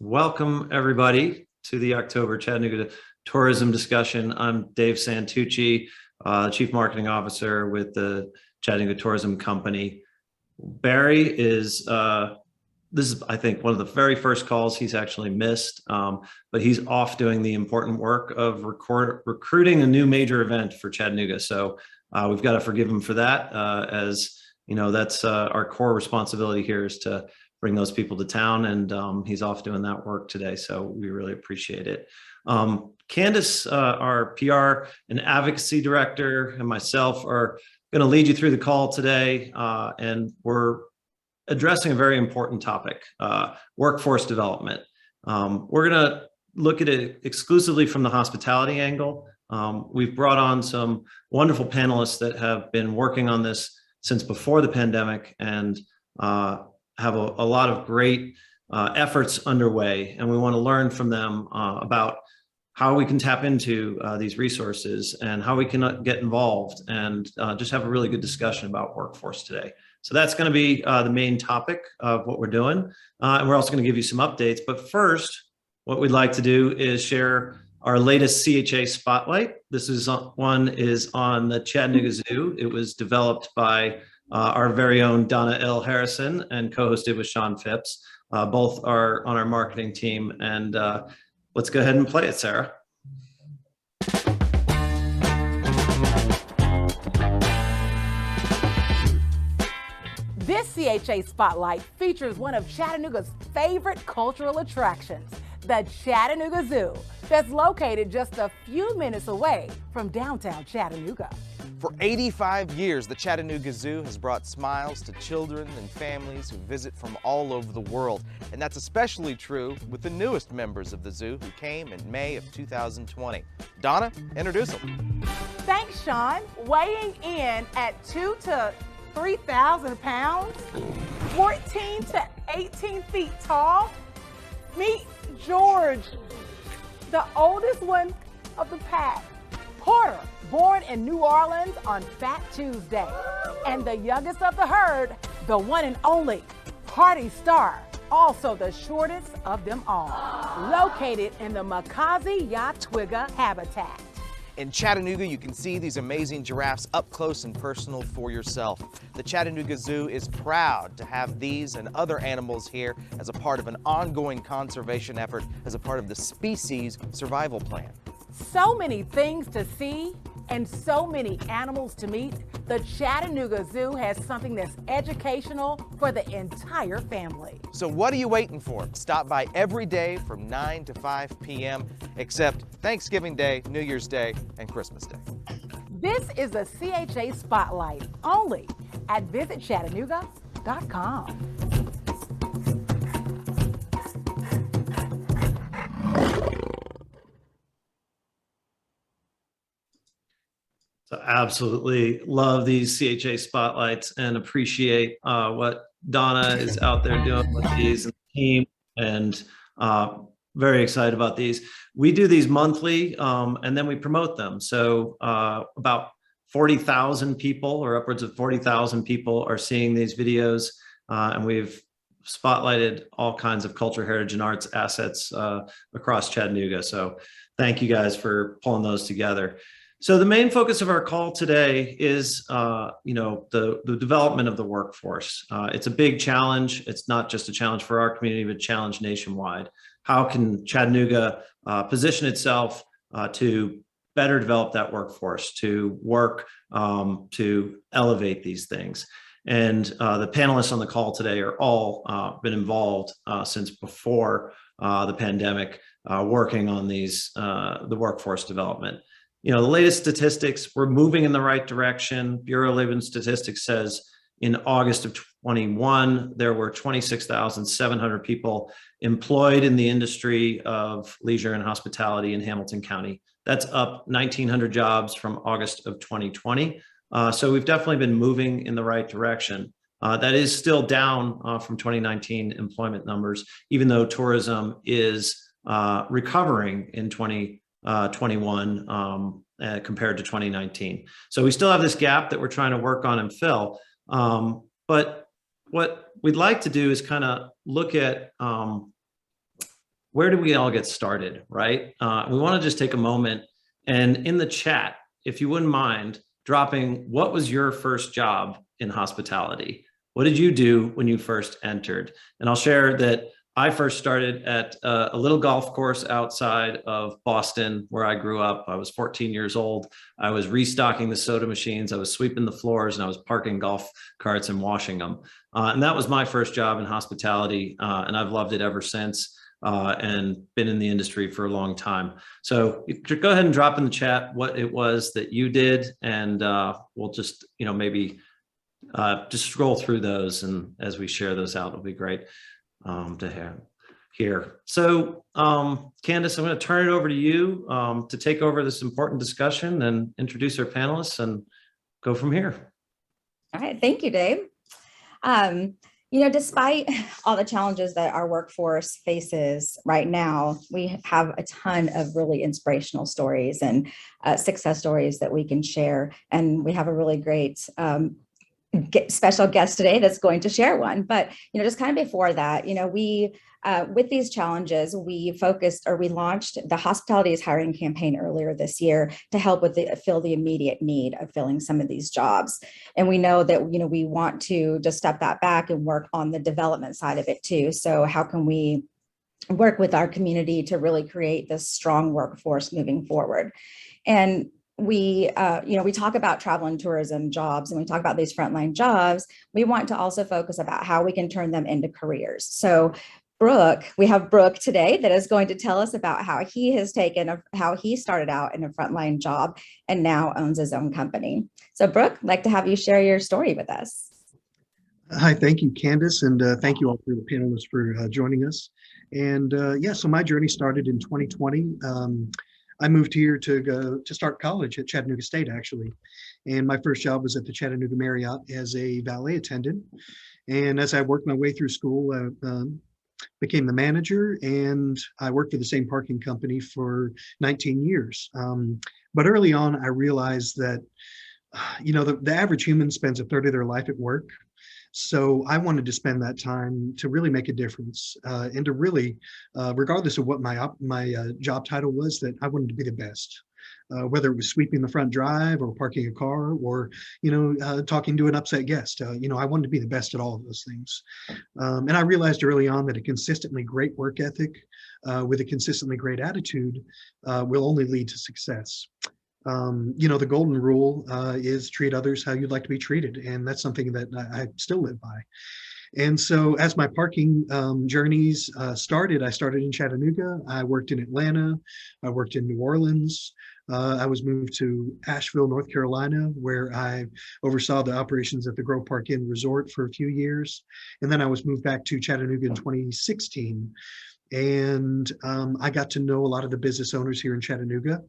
Welcome, everybody, to the October Chattanooga tourism discussion. I'm Dave Santucci, Chief Marketing Officer with the Chattanooga Tourism Company. Barry is, this is, I think, one of the very first calls he's actually missed, but he's off doing the important work of recruiting a new major event for Chattanooga. So we've got to forgive him for that, as you know, that's our core responsibility here is to bring those people to town, and he's off doing that work today, so we really appreciate it. Candace, our PR and advocacy director, and myself are going to lead you through the call today, and we're addressing a very important topic, workforce development. We're going to look at it exclusively from the hospitality angle. We've brought on some wonderful panelists that have been working on this since before the pandemic, and have a lot of great efforts underway, and we want to learn from them about how we can tap into these resources and how we can get involved, and just have a really good discussion about workforce today. So that's going to be the main topic of what we're doing, and we're also going to give you some updates. But first, what we'd like to do is share our latest CHA Spotlight. This is on the Chattanooga Zoo. It was developed by our very own Donna L. Harrison and co-hosted with Sean Phipps. Both are on our marketing team, and let's go ahead and play it, Sarah. This CHA Spotlight features one of Chattanooga's favorite cultural attractions, the Chattanooga Zoo, that's located just a few minutes away from downtown Chattanooga. For 85 years, the Chattanooga Zoo has brought smiles to children and families who visit from all over the world. And that's especially true with the newest members of the zoo who came in May of 2020. Donna, introduce them. Thanks, Sean. Weighing in at 2,000 to 3,000 pounds, 14 to 18 feet tall, meet George, the oldest one of the pack. Porter, born in New Orleans on Fat Tuesday, and the youngest of the herd, the one and only Party Star, also the shortest of them all, located in the Makazi Yatwiga habitat. In Chattanooga, you can see these amazing giraffes up close and personal for yourself. The Chattanooga Zoo is proud to have these and other animals here as a part of an ongoing conservation effort, as a part of the species survival plan. So many things to see and so many animals to meet, the Chattanooga Zoo has something that's educational for the entire family. So what are you waiting for? Stop by every day from 9 to 5 p.m. except Thanksgiving Day, New Year's Day, and Christmas Day. This is the CHA Spotlight only at visitchattanooga.com. So absolutely love these CHA Spotlights and appreciate what Donna is out there doing with these and the team, and very excited about these. We do these monthly, and then we promote them. So about 40,000 people, or upwards of 40,000 people, are seeing these videos, and we've spotlighted all kinds of culture, heritage, and arts assets across Chattanooga. So thank you guys for pulling those together. So the main focus of our call today is, the development of the workforce. It's a big challenge. It's not just a challenge for our community, but a challenge nationwide. How can Chattanooga position itself to better develop that workforce, to work to elevate these things? And the panelists on the call today are all been involved since before the pandemic, working on these, the workforce development. You know, the latest statistics, we're moving in the right direction. Bureau of Labor Statistics says in August of 21, there were 26,700 people employed in the industry of leisure and hospitality in Hamilton County. That's up 1,900 jobs from August of 2020. So we've definitely been moving in the right direction. That is still down from 2019 employment numbers, even though tourism is recovering in 2021 compared to 2019. So we still have this gap that we're trying to work on and fill. But what we'd like to do is kind of look at where do we all get started, right? We want to just take a moment and in the chat, if you wouldn't mind dropping, what was your first job in hospitality? What did you do when you first entered? And I'll share that I first started at a little golf course outside of Boston where I grew up. I was 14 years old. I was restocking the soda machines. I was sweeping the floors and I was parking golf carts and washing them. And that was my first job in hospitality. And I've loved it ever since and been in the industry for a long time. So go ahead and drop in the chat what it was that you did. And we'll just, maybe just scroll through those. And as we share those out, it'll be great to have here. So Candace, I'm going to turn it over to you to take over this important discussion and introduce our panelists and go from here. All right, thank you, Dave. Despite all the challenges that our workforce faces right now, we have a ton of really inspirational stories and success stories that we can share. And we have a really great special guest today that's going to share one. But, just kind of before that, we with these challenges, we launched the Hospitality is Hiring campaign earlier this year to help with fill the immediate need of filling some of these jobs. And we know that, we want to just step that back and work on the development side of it too. So how can we work with our community to really create this strong workforce moving forward? And we talk about travel and tourism jobs and we talk about these frontline jobs. We want to also focus about how we can turn them into careers. So we have Brooke today that is going to tell us about how he started out in a frontline job and now owns his own company. So Brooke, I'd like to have you share your story with us. Hi, thank you, Candace, and thank you all for the panelists for joining us. And so my journey started in 2020. I moved here to start college at Chattanooga State, actually. And my first job was at the Chattanooga Marriott as a valet attendant. And as I worked my way through school, I became the manager, and I worked for the same parking company for 19 years. But early on, I realized that, the average human spends a third of their life at work. So I wanted to spend that time to really make a difference and to really, regardless of what my job title was, that I wanted to be the best, whether it was sweeping the front drive or parking a car or, talking to an upset guest. I wanted to be the best at all of those things. And I realized early on that a consistently great work ethic with a consistently great attitude will only lead to success. The golden rule is treat others how you'd like to be treated. And that's something that I still live by. And so as my parking journeys started, I started in Chattanooga. I worked in Atlanta. I worked in New Orleans. I was moved to Asheville, North Carolina, where I oversaw the operations at the Grove Park Inn Resort for a few years. And then I was moved back to Chattanooga in 2016. And I got to know a lot of the business owners here in Chattanooga.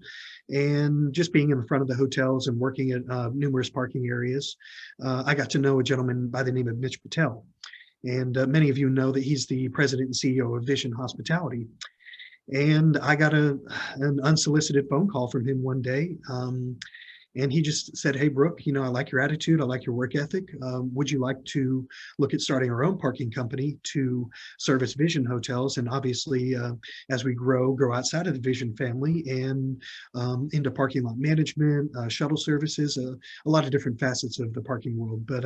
And just being in front of the hotels and working at numerous parking areas, I got to know a gentleman by the name of Mitch Patel. And many of you know that he's the president and CEO of Vision Hospitality. And I got an unsolicited phone call from him one day. And he just said, "Hey, Brooke, I like your attitude. I like your work ethic. Would you like to look at starting our own parking company to service Vision hotels? And obviously, as we grow outside of the Vision family and into parking lot management, shuttle services, a lot of different facets of the parking world." But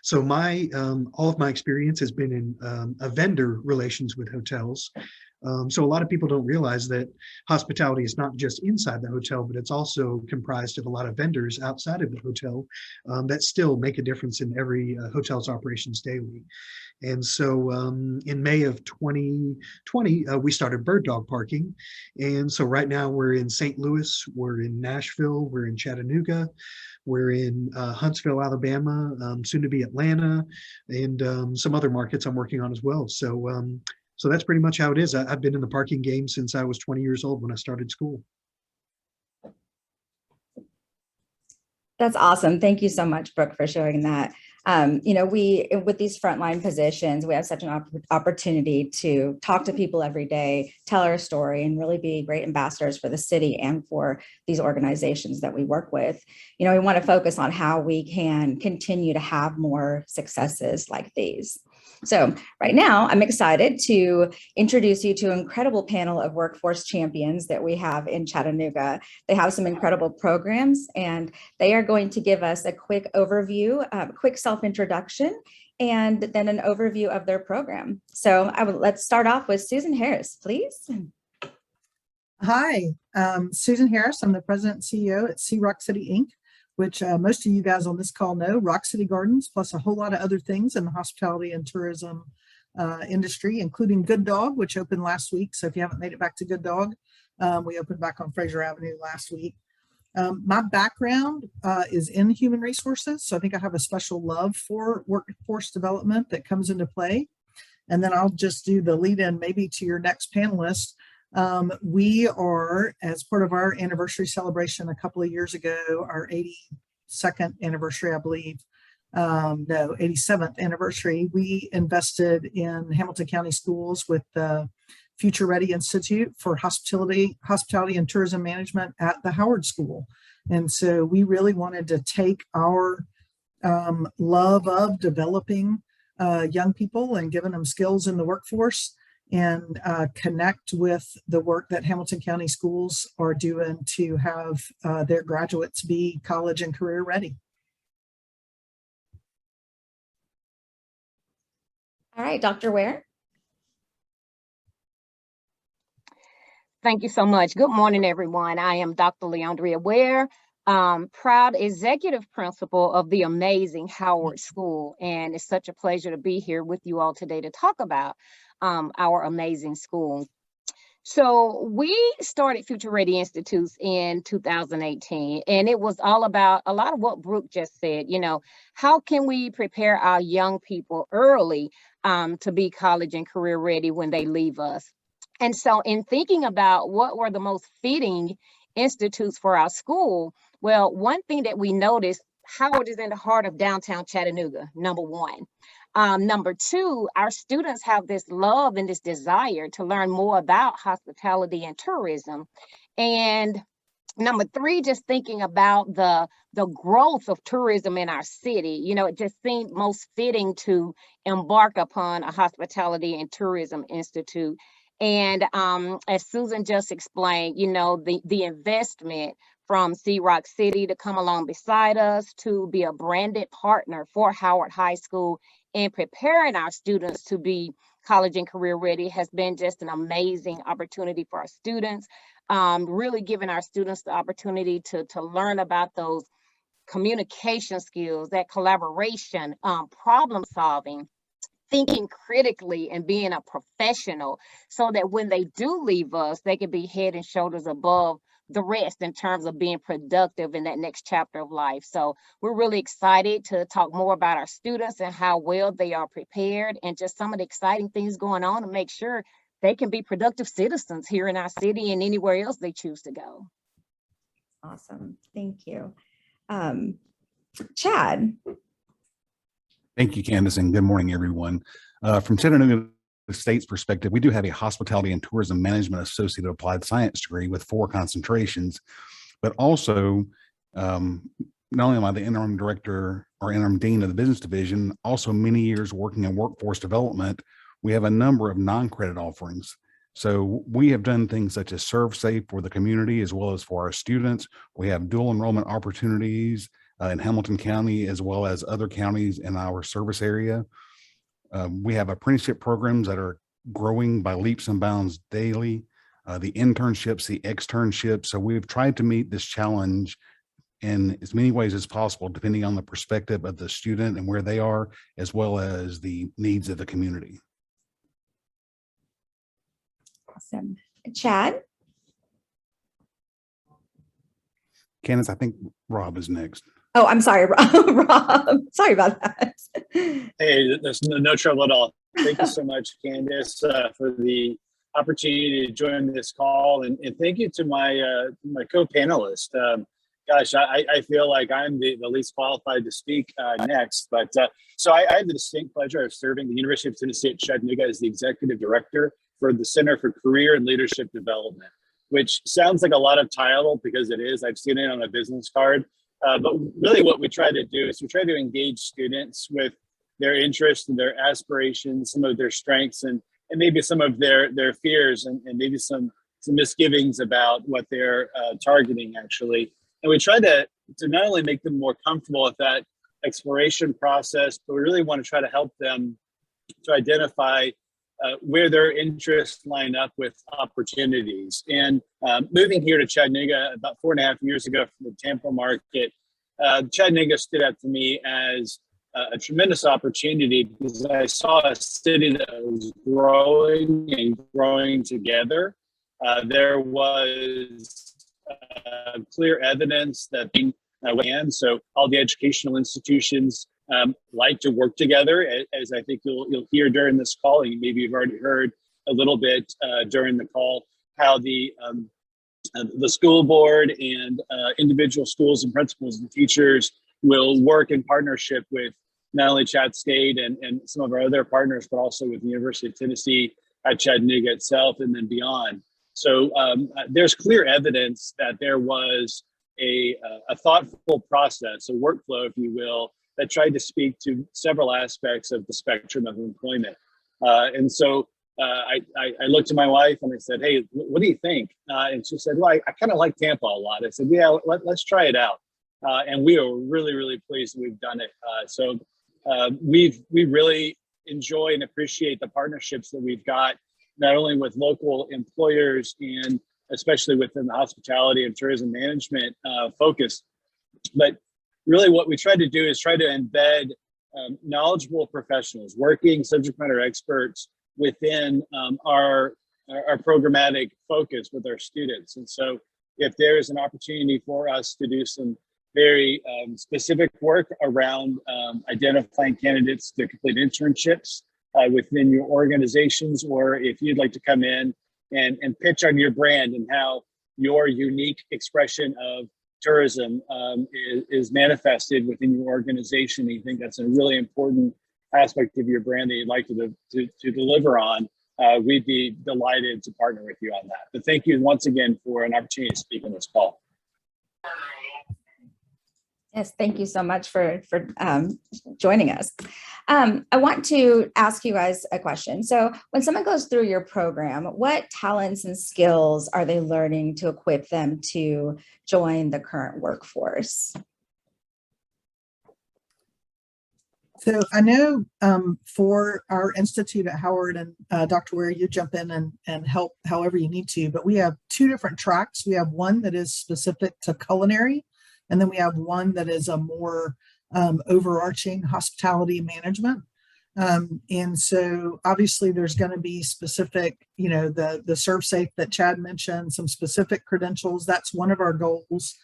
so all of my experience has been in vendor relations with hotels. So a lot of people don't realize that hospitality is not just inside the hotel, but it's also comprised of a lot of vendors outside of the hotel that still make a difference in every hotel's operations daily. And so in May of 2020, we started Bird Dog Parking. And so right now we're in St. Louis, we're in Nashville, we're in Chattanooga, we're in Huntsville, Alabama, soon to be Atlanta, and some other markets I'm working on as well. So that's pretty much how it is. I've been in the parking game since I was 20 years old when I started school. That's awesome. Thank you so much, Brooke, for sharing that. With these frontline positions, we have such an opportunity to talk to people every day, tell our story, and really be great ambassadors for the city and for these organizations that we work with. We want to focus on how we can continue to have more successes like these. So right now, I'm excited to introduce you to an incredible panel of workforce champions that we have in Chattanooga. They have some incredible programs, and they are going to give us a quick overview, quick self-introduction, and then an overview of their program. So let's start off with Susan Harris, please. Hi, Susan Harris. I'm the president and CEO at Sea Rock City Inc., which most of you guys on this call know, Rock City Gardens, plus a whole lot of other things in the hospitality and tourism industry, including Good Dog, which opened last week. So if you haven't made it back to Good Dog, we opened back on Fraser Avenue last week. My background is in human resources. So I think I have a special love for workforce development that comes into play. And then I'll just do the lead in maybe to your next panelist. We are, as part of our anniversary celebration a couple of years ago, our 82nd anniversary, I believe, no, 87th anniversary, we invested in Hamilton County Schools with the Future Ready Institute for Hospitality and Tourism Management at the Howard School. And so we really wanted to take our love of developing young people and giving them skills in the workforce and connect with the work that Hamilton County Schools are doing to have their graduates be college and career ready. All right, Dr. Ware. Thank you so much. Good morning, everyone. I am Dr. Leandria Ware, proud executive principal of the amazing Howard School. And it's such a pleasure to be here with you all today to talk about our amazing school. So we started Future Ready Institutes in 2018, and it was all about a lot of what Brooke just said. You know, how can we prepare our young people early to be college and career ready when they leave us? And so in thinking about what were the most fitting institutes for our school, well, one thing that we noticed, Howard is in the heart of downtown Chattanooga, number one. Number two, our students have this love and this desire to learn more about hospitality and tourism. And number three, just thinking about the growth of tourism in our city, you know, it just seemed most fitting to embark upon a hospitality and tourism institute. And as Susan just explained, you know, the investment from Sea Rock City to come along beside us to be a branded partner for Howard High School and preparing our students to be college and career ready has been just an amazing opportunity for our students, really giving our students the opportunity to learn about those communication skills, that collaboration, problem solving, thinking critically and being a professional so that when they do leave us, they can be head and shoulders above the rest in terms of being productive in that next chapter of life. So we're really excited to talk more about our students and how well they are prepared and just some of the exciting things going on to make sure they can be productive citizens here in our city and anywhere else they choose to go. Awesome. Thank you. Chad. Thank you, Candace, and good morning, everyone. From Chattanooga State's perspective, we do have a hospitality and tourism management associate applied science degree with 4 concentrations, but also not only am I the interim director or interim dean of the business division, also many years working in workforce development, we have a number of non-credit offerings. So we have done things such as Serve Safe for the community as well as for our students. We have dual enrollment opportunities in Hamilton County as well as other counties in our service area. We have apprenticeship programs that are growing by leaps and bounds daily, the internships, the externships. So we've tried to meet this challenge in as many ways as possible, depending on the perspective of the student and where they are, as well as the needs of the community. Awesome. Chad? Candace, I think Rob is next. Oh, I'm sorry, Rob. Sorry about that. Hey, there's no trouble at all. Thank you so much, Candace, for the opportunity to join this call, and thank you to my my co-panelist. Gosh, I feel like I'm the least qualified to speak next, but so I have the distinct pleasure of serving the University of Tennessee at Chattanooga as the executive director for the Center for Career and Leadership Development, which sounds like a lot of title because it is. I've seen it on a business card. But really what we try to do is we try to engage students with their interests and their aspirations, some of their strengths, and maybe some of their fears, and maybe some misgivings about what they're targeting actually. And we try to not only make them more comfortable with that exploration process, but we really want to try to help them to identify where their interests line up with opportunities. And moving here to Chattanooga about 4.5 years ago from the Tampa market, Chattanooga stood out to me as a tremendous opportunity because I saw a city that was growing and growing together. There was clear evidence that being so all the educational institutions like to work together, as I think you'll hear during this call. And maybe you've already heard a little bit during the call how the school board and individual schools and principals and teachers will work in partnership with not only Chat State and some of our other partners, but also with the University of Tennessee at Chattanooga itself and then beyond. So there's clear evidence that there was a thoughtful process, a workflow, if you will, that tried to speak to several aspects of the spectrum of employment. And so I looked at my wife and I said, "Hey, what do you think?" And she said, "Well, I kind of like Tampa a lot." I said, "Yeah, let's try it out." And we are really, really pleased that we've done it. So we really enjoy and appreciate the partnerships that we've got, not only with local employers and especially within the hospitality and tourism management focus, but really what we try to do is try to embed knowledgeable professionals, working subject matter experts within our programmatic focus with our students. And so if there is an opportunity for us to do some very specific work around identifying candidates to complete internships within your organizations, or if you'd like to come in and pitch on your brand and how your unique expression of tourism is manifested within your organization, you think that's a really important aspect of your brand that you'd like to deliver on, we'd be delighted to partner with you on that. But thank you once again for an opportunity to speak on this call. Yes, thank you so much for joining us. I want to ask you guys a question. So when someone goes through your program, what talents and skills are they learning to equip them to join the current workforce? So I know for our institute at Howard, and Dr. Ware, you jump in and help however you need to, but we have two different tracks. We have one that is specific to culinary, and then we have one that is a more overarching hospitality management. And so obviously there's going to be specific, the ServSafe that Chad mentioned, some specific credentials. That's one of our goals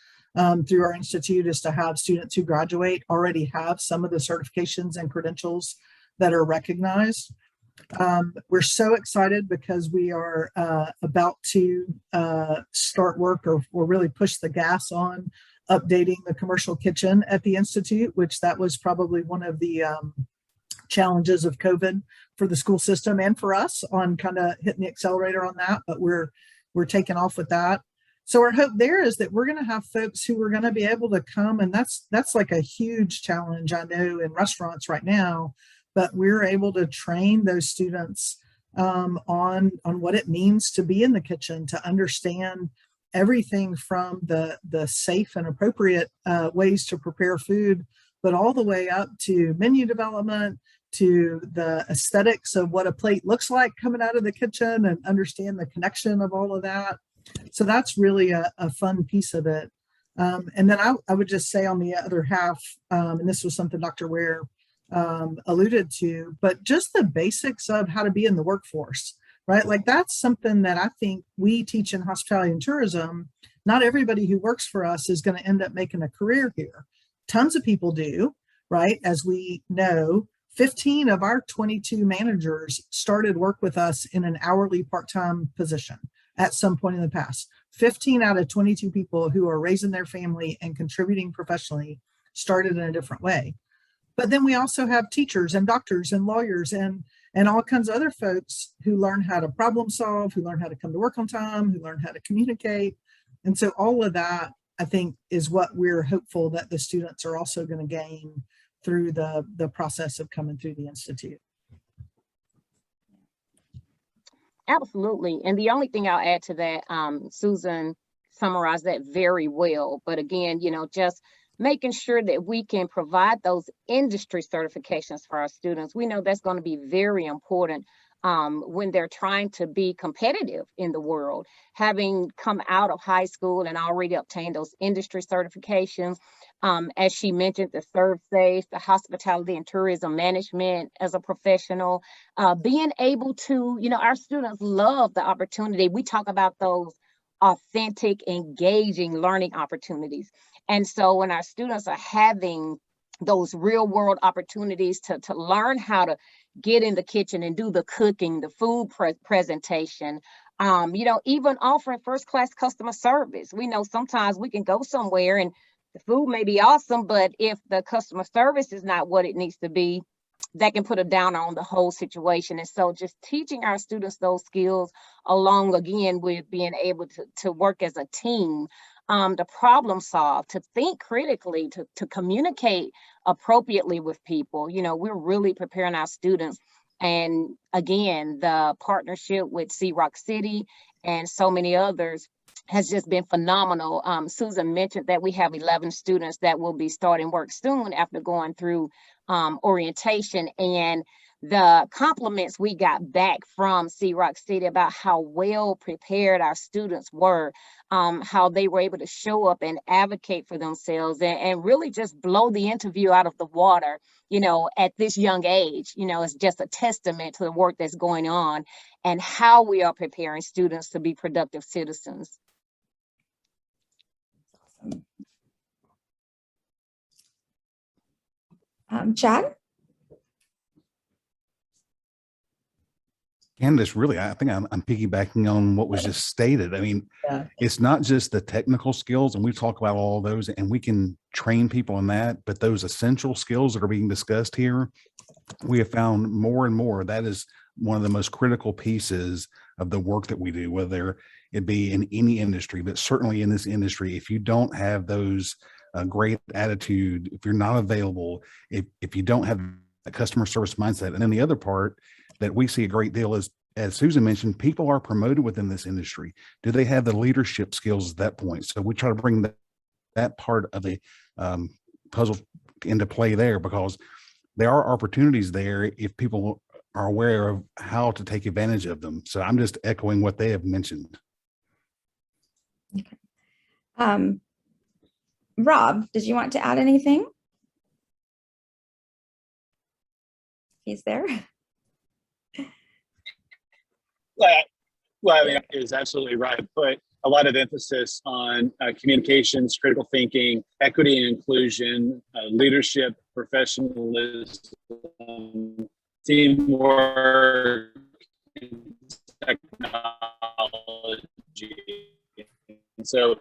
through our institute, is to have students who graduate already have some of the certifications and credentials that are recognized. We're so excited because we are about to start work or really push the gas on updating the commercial kitchen at the Institute, which that was probably one of the challenges of COVID for the school system and for us on kind of hitting the accelerator on that, but we're taking off with that. So our hope there is that we're going to have folks who are going to be able to come, and that's like a huge challenge, I know, in restaurants right now, but we're able to train those students on what it means to be in the kitchen, to understand everything from the safe and appropriate ways to prepare food, but all the way up to menu development, to the aesthetics of what a plate looks like coming out of the kitchen, and understand the connection of all of that. So that's really a fun piece of it. And then I would just say on the other half, and this was something Dr. Ware alluded to, but just the basics of how to be in the workforce. Right? Like that's something that I think we teach in hospitality and tourism. Not everybody who works for us is going to end up making a career here. Tons of people do, right? As we know, 15 of our 22 managers started work with us in an hourly part-time position at some point in the past. 15 out of 22 people who are raising their family and contributing professionally started in a different way. But then we also have teachers and doctors and lawyers and all kinds of other folks who learn how to problem solve, who learn how to come to work on time, who learn how to communicate. And so all of that, I think, is what we're hopeful that the students are also going to gain through the process of coming through the Institute. Absolutely. And the only thing I'll add to that, Susan summarized that very well. But again, just making sure that we can provide those industry certifications for our students. We know that's going to be very important when they're trying to be competitive in the world. Having come out of high school and already obtained those industry certifications, as she mentioned, the serve safe, the hospitality and tourism management as a professional, being able to, our students love the opportunity. We talk about those authentic, engaging learning opportunities. And so when our students are having those real world opportunities to learn how to get in the kitchen and do the cooking, the food presentation, even offering first class customer service. We know sometimes we can go somewhere and the food may be awesome, but if the customer service is not what it needs to be, that can put a downer on the whole situation. And so just teaching our students those skills along again with being able to work as a team, to problem solve, to think critically, to communicate appropriately with people. We're really preparing our students. And again, the partnership with Rock City and so many others has just been phenomenal. Susan mentioned that we have 11 students that will be starting work soon after going through orientation, and the compliments we got back from Rock City about how well prepared our students were, how they were able to show up and advocate for themselves and really just blow the interview out of the water, at this young age. It's just a testament to the work that's going on and how we are preparing students to be productive citizens. Chad? Candace, really, I think I'm piggybacking on what was just stated. I mean, Yeah. it's not just the technical skills, and we talk about all those, and we can train people in that, but those essential skills that are being discussed here, we have found more and more that is one of the most critical pieces of the work that we do, whether it be in any industry, but certainly in this industry. If you don't have those great attitude, if you're not available, if you don't have a customer service mindset, and then the other part that we see a great deal is, as Susan mentioned, people are promoted within this industry. Do they have the leadership skills at that point? So we try to bring that part of the puzzle into play there, because there are opportunities there if people are aware of how to take advantage of them. So I'm just echoing what they have mentioned. Okay. Rob, did you want to add anything? He's there. Well, I mean, is absolutely right. Put a lot of emphasis on communications, critical thinking, equity and inclusion, leadership, professionalism, teamwork, technology. And so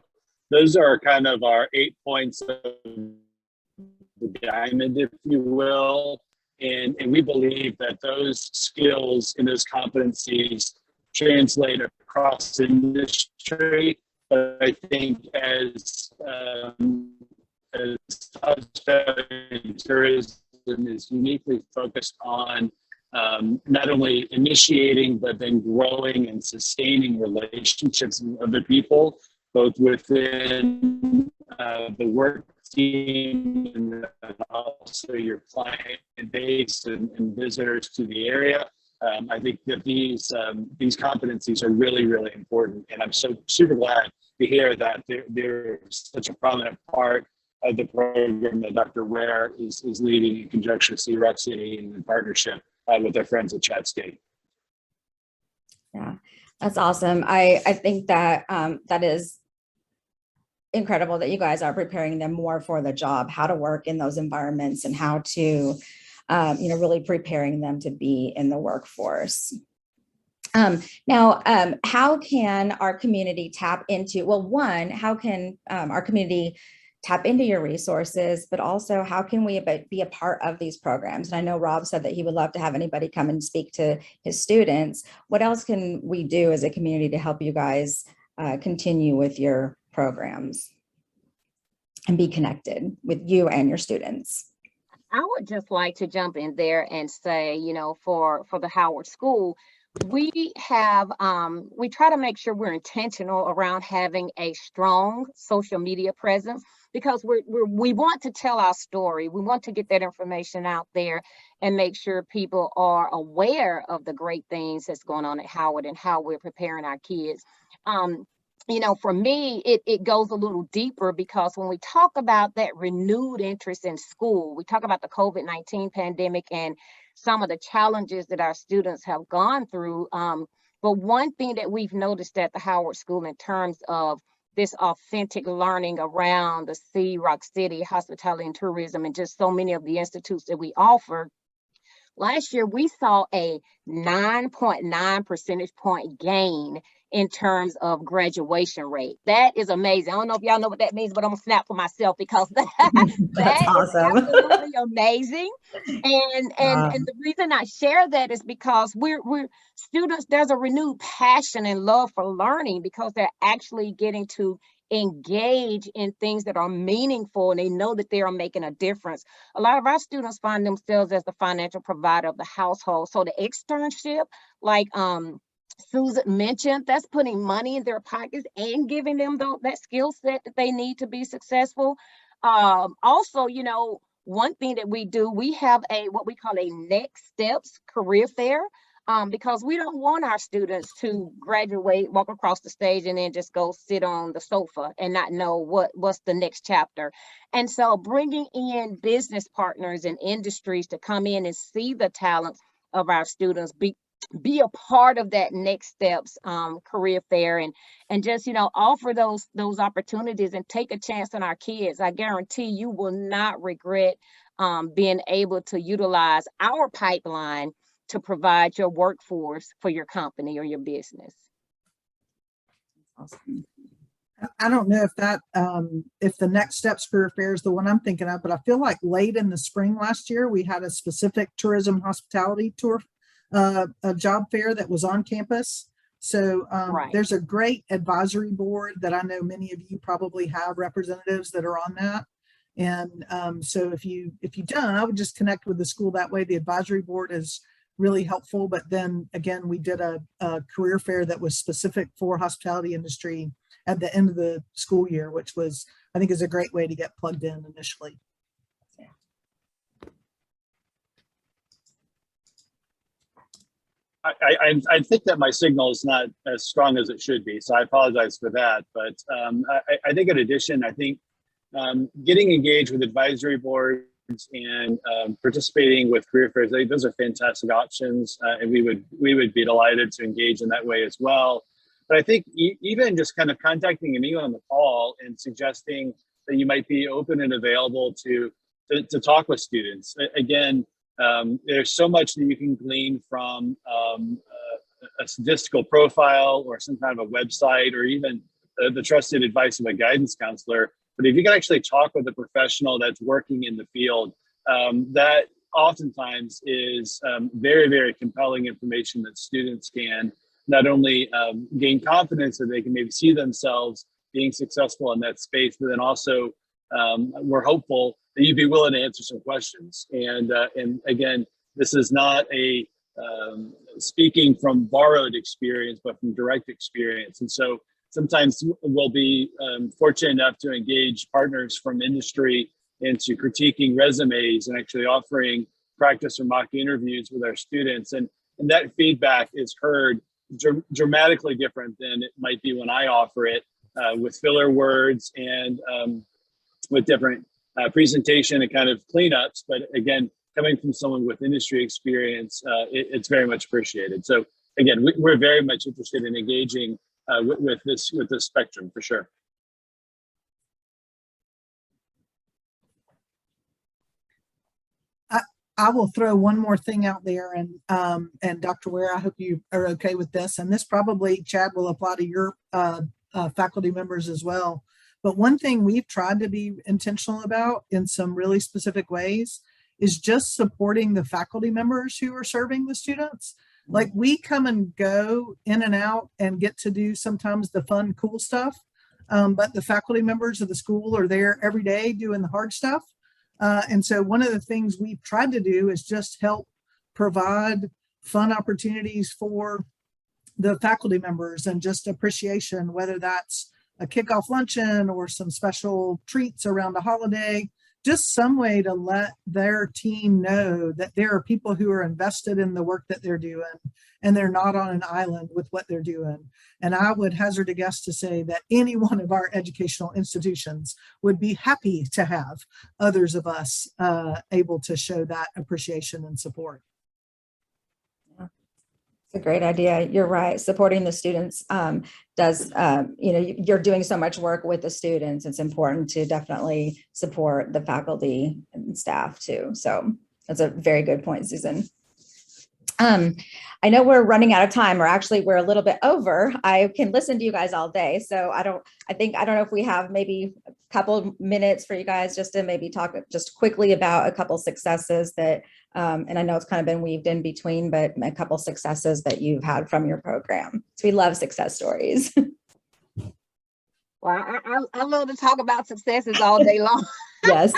those are kind of our 8 points of the diamond, if you will. And we believe that those skills and those competencies translate across industry. But I think as tourism is uniquely focused on not only initiating, but then growing and sustaining relationships with other people, both within the work team and also your client base and visitors to the area. I think that these competencies are really, really important. And I'm so super glad to hear that they're such a prominent part of the program that Dr. Ware is leading in conjunction with Rock City and in partnership with their friends at Chat State. Yeah, that's awesome. I think that that is incredible that you guys are preparing them more for the job, how to work in those environments and how to, really preparing them to be in the workforce. Now, how can our community tap into, well, one, how can our community tap into your resources, but also how can we be a part of these programs? And I know Rob said that he would love to have anybody come and speak to his students. What else can we do as a community to help you guys continue with your programs and be connected with you and your students? I would just like to jump in there and say, for the Howard School, we have we try to make sure we're intentional around having a strong social media presence, because we want to tell our story. We want to get that information out there and make sure people are aware of the great things that's going on at Howard and how we're preparing our kids. For me, it goes a little deeper, because when we talk about that renewed interest in school, we talk about the COVID-19 pandemic and some of the challenges that our students have gone through. But one thing that we've noticed at the Howard School in terms of this authentic learning around the C, Rock City, hospitality and tourism, and just so many of the institutes that we offer, last year we saw a 9.9 percentage point gain in terms of graduation rate. That is amazing. I don't know if y'all know what that means, but I'm gonna snap for myself, because That's awesome. is absolutely amazing. And the reason I share that is because we're students, there's a renewed passion and love for learning, because they're actually getting to engage in things that are meaningful, and they know that they are making a difference. A lot of our students find themselves as the financial provider of the household. So the externship, like Susan mentioned, that's putting money in their pockets and giving them that skill set that they need to be successful. Also, one thing that we do, we have what we call a Next Steps career fair, because we don't want our students to graduate, walk across the stage, and then just go sit on the sofa and not know what's the next chapter. And so bringing in business partners and industries to come in and see the talents of our students, be a part of that Next Steps career fair, and just offer those opportunities and take a chance on our kids. I guarantee you will not regret being able to utilize our pipeline to provide your workforce for your company or your business. Awesome. I don't know if the Next Steps career fair is the one I'm thinking of, but I feel like late in the spring last year we had a specific tourism hospitality tour, a job fair that was on campus. So Right. There's a great advisory board that I know many of you probably have representatives that are on that. And so if you don't, I would just connect with the school that way. The advisory board is really helpful. But then again, we did a career fair that was specific for hospitality industry at the end of the school year, which was, I think, is a great way to get plugged in initially. I think that my signal is not as strong as it should be, so I apologize for that. But I think in addition, I think getting engaged with advisory boards and participating with career fairs, those are fantastic options, and we would be delighted to engage in that way as well. But I think even just kind of contacting me on the call and suggesting that you might be open and available to talk with students. Again, there's so much that you can glean from a statistical profile or some kind of a website, or even the trusted advice of a guidance counselor. But if you can actually talk with a professional that's working in the field, that oftentimes is very, very compelling information that students can not only gain confidence that they can maybe see themselves being successful in that space, but then also we're hopeful that you'd be willing to answer some questions. And again, this is not a speaking from borrowed experience, but from direct experience. And so sometimes we'll be fortunate enough to engage partners from industry into critiquing resumes and actually offering practice or mock interviews with our students. And that feedback is heard dramatically different than it might be when I offer it with filler words and with different presentation and kind of cleanups. But again, coming from someone with industry experience, it's very much appreciated. So again, we're very much interested in engaging with this spectrum for sure. I will throw one more thing out there, and Dr. Ware, I hope you are okay with this. And this probably, Chad, will apply to your faculty members as well. But one thing we've tried to be intentional about in some really specific ways is just supporting the faculty members who are serving the students. Like, we come and go in and out and get to do sometimes the fun, cool stuff. But the faculty members of the school are there every day doing the hard stuff. And so one of the things we've tried to do is just help provide fun opportunities for the faculty members and just appreciation, whether that's a kickoff luncheon or some special treats around a holiday, just some way to let their team know that there are people who are invested in the work that they're doing and they're not on an island with what they're doing. And I would hazard a guess to say that any one of our educational institutions would be happy to have others of us able to show that appreciation and support. A great idea. You're right. Supporting the students does, you're doing so much work with the students. It's important to definitely support the faculty and staff too. So that's a very good point, Susan. I know we're running out of time, or actually we're a little bit over. I can listen to you guys all day. So I don't know if we have maybe a couple minutes for you guys just to maybe talk just quickly about a couple successes that, and I know it's kind of been weaved in between, but a couple successes that you've had from your program. So we love success stories. Well, I love to talk about successes all day long. Yes,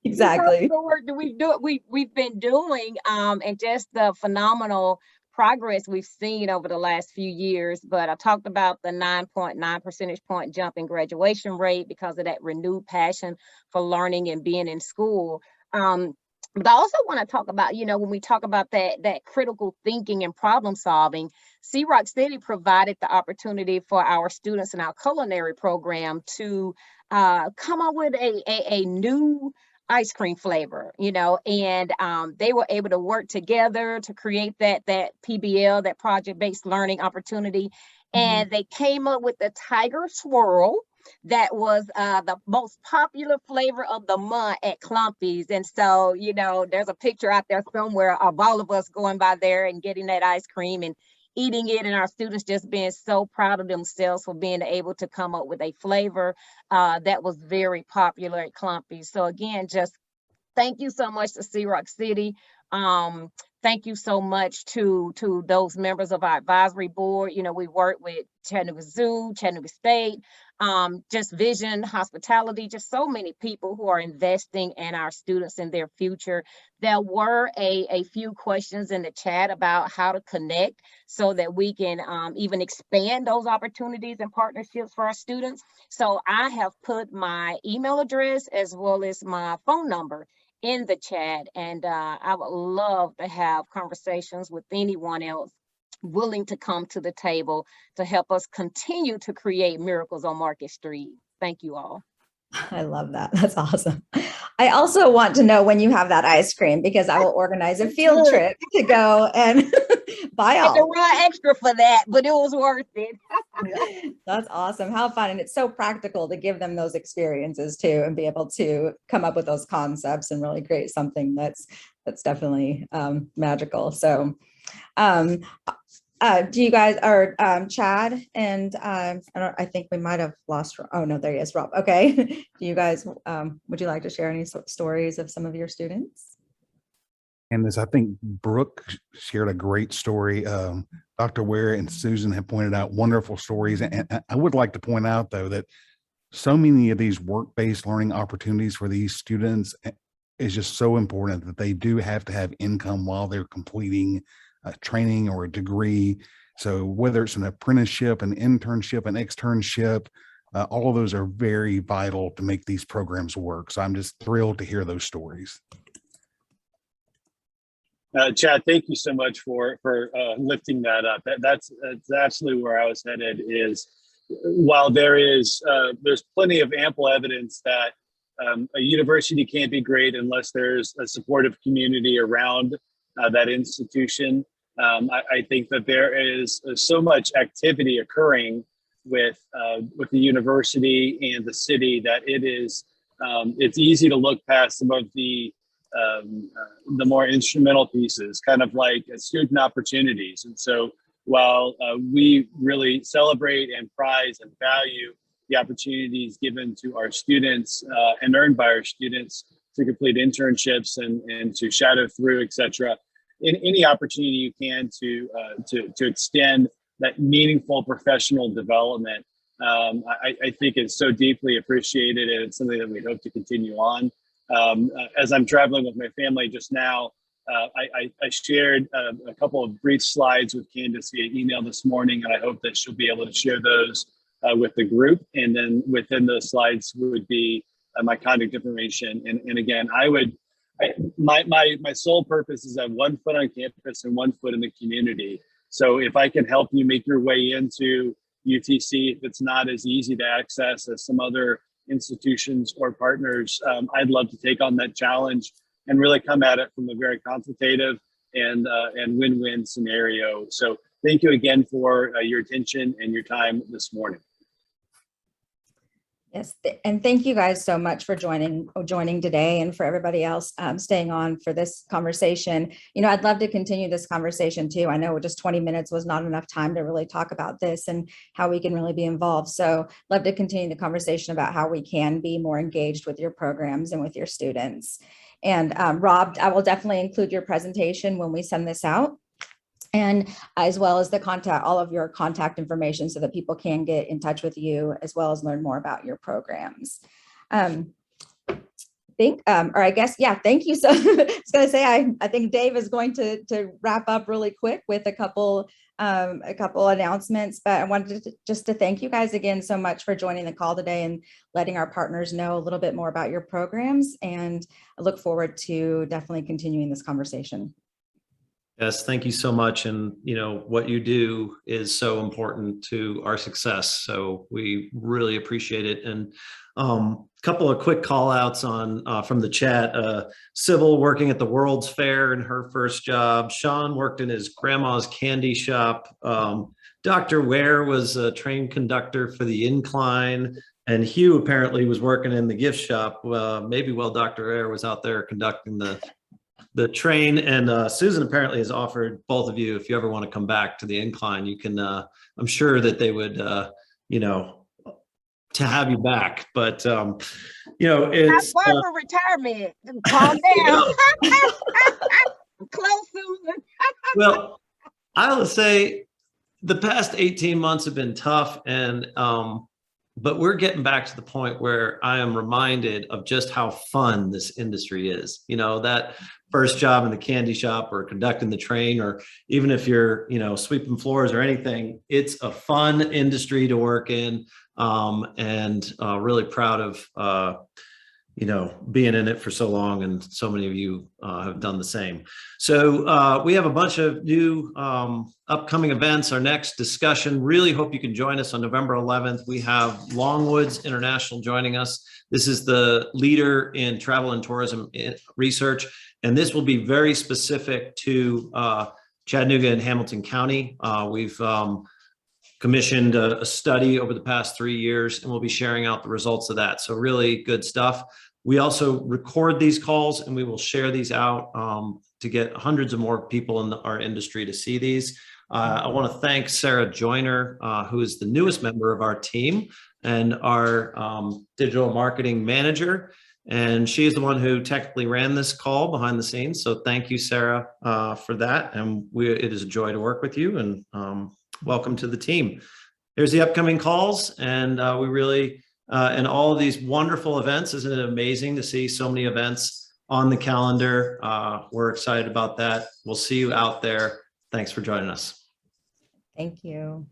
exactly. The work that we've been doing, and just the phenomenal progress we've seen over the last few years. But I talked about the 9.9 percentage point jump in graduation rate because of that renewed passion for learning and being in school. But I also want to talk about, when we talk about that critical thinking and problem solving, Rock City provided the opportunity for our students in our culinary program to come up with a new ice cream flavor, and they were able to work together to create that PBL, that project-based learning opportunity. And they came up with the Tiger Swirl. That was the most popular flavor of the month at Clumpy's. And so, there's a picture out there somewhere of all of us going by there and getting that ice cream and eating it, and our students just being so proud of themselves for being able to come up with a flavor that was very popular at Clumpy's. So again, just thank you so much to Rock City. Thank you so much to those members of our advisory board. We work with Chattanooga Zoo, Chattanooga State, just Vision, Hospitality, just so many people who are investing in our students and their future. There were a few questions in the chat about how to connect so that we can even expand those opportunities and partnerships for our students. So I have put my email address as well as my phone number in the chat, and I would love to have conversations with anyone else willing to come to the table to help us continue to create miracles on Market Street. Thank you all. I love that. That's awesome. I also want to know when you have that ice cream, because I will organize a field trip to go and buy all. I had to run extra for that, but it was worth it. That's awesome. How fun. And it's so practical to give them those experiences too, and be able to come up with those concepts and really create something that's definitely magical. So do you guys, or Chad and I think we might have lost, oh no, there he is, Rob. Okay. Do you guys, would you like to share any stories of some of your students? And this, I think Brooke shared a great story. Dr. Ware and Susan have pointed out wonderful stories. And I would like to point out, though, that so many of these work-based learning opportunities for these students is just so important that they do have to have income while they're completing a training or a degree. So whether it's an apprenticeship, an internship, an externship, all of those are very vital to make these programs work. So I'm just thrilled to hear those stories. Chad, thank you so much for lifting that up. That's absolutely where I was headed. Is while there's plenty of ample evidence that a university can't be great unless there's a supportive community around that institution. I think that there is so much activity occurring with the university and the city that it's easy to look past some of the more instrumental pieces, kind of like student opportunities. And so while we really celebrate and prize and value the opportunities given to our students and earned by our students to complete internships and to shadow through, et cetera, in any opportunity you can to extend that meaningful professional development, I think is so deeply appreciated, and it's something that we hope to continue on. As I'm traveling with my family just now, I shared a couple of brief slides with Candace via email this morning, and I hope that she'll be able to share those with the group. And then within those slides would be my contact information. And again, my sole purpose is to have 1 foot on campus and 1 foot in the community. So if I can help you make your way into UTC, if it's not as easy to access as some other institutions or partners, I'd love to take on that challenge and really come at it from a very consultative and win-win scenario. So thank you again for your attention and your time this morning. Yes, and thank you guys so much for joining today, and for everybody else staying on for this conversation. You know, I'd love to continue this conversation too. I know just 20 minutes was not enough time to really talk about this and how we can really be involved. So love to continue the conversation about how we can be more engaged with your programs and with your students. And Rob, I will definitely include your presentation when we send this out, and as well as all of your contact information, so that people can get in touch with you as well as learn more about your programs. Thank you. So I was going to say, I think Dave is going to wrap up really quick with a couple announcements, but I wanted to thank you guys again so much for joining the call today and letting our partners know a little bit more about your programs. And I look forward to definitely continuing this conversation. Yes, thank you so much. And what you do is so important to our success. So we really appreciate it. And a couple of quick call outs from the chat. Sybil working at the World's Fair in her first job. Sean worked in his grandma's candy shop. Dr. Ware was a train conductor for the Incline. And Hugh apparently was working in the gift shop. Maybe while Dr. Ware was out there conducting the train. And Susan apparently has offered both of you, if you ever want to come back to the Incline, you can, I'm sure that they would, to have you back. But, it's I'm for retirement. Calm down. Close, Susan. Well, I will say the past 18 months have been tough, and but we're getting back to the point where I am reminded of just how fun this industry is. That first job in the candy shop or conducting the train, or even if you're, sweeping floors or anything, it's a fun industry to work in. And really proud of, being in it for so long, and so many of you have done the same. So we have a bunch of new upcoming events. Our next discussion, really hope you can join us on November 11th. We have Longwoods International joining us. This is the leader in travel and tourism research, and this will be very specific to Chattanooga and Hamilton County. We've commissioned a study over the past 3 years, and we'll be sharing out the results of that. So really good stuff. We also record these calls, and we will share these out to get hundreds of more people in our industry to see these. I want to thank Sarah Joyner, who is the newest member of our team and our digital marketing manager. And she is the one who technically ran this call behind the scenes. So thank you, Sarah, for that. And it is a joy to work with you, and welcome to the team. Here's the upcoming calls, and we really, and all of these wonderful events. Isn't it amazing to see so many events on the calendar? We're excited about that. We'll see you out there. Thanks for joining us. Thank you.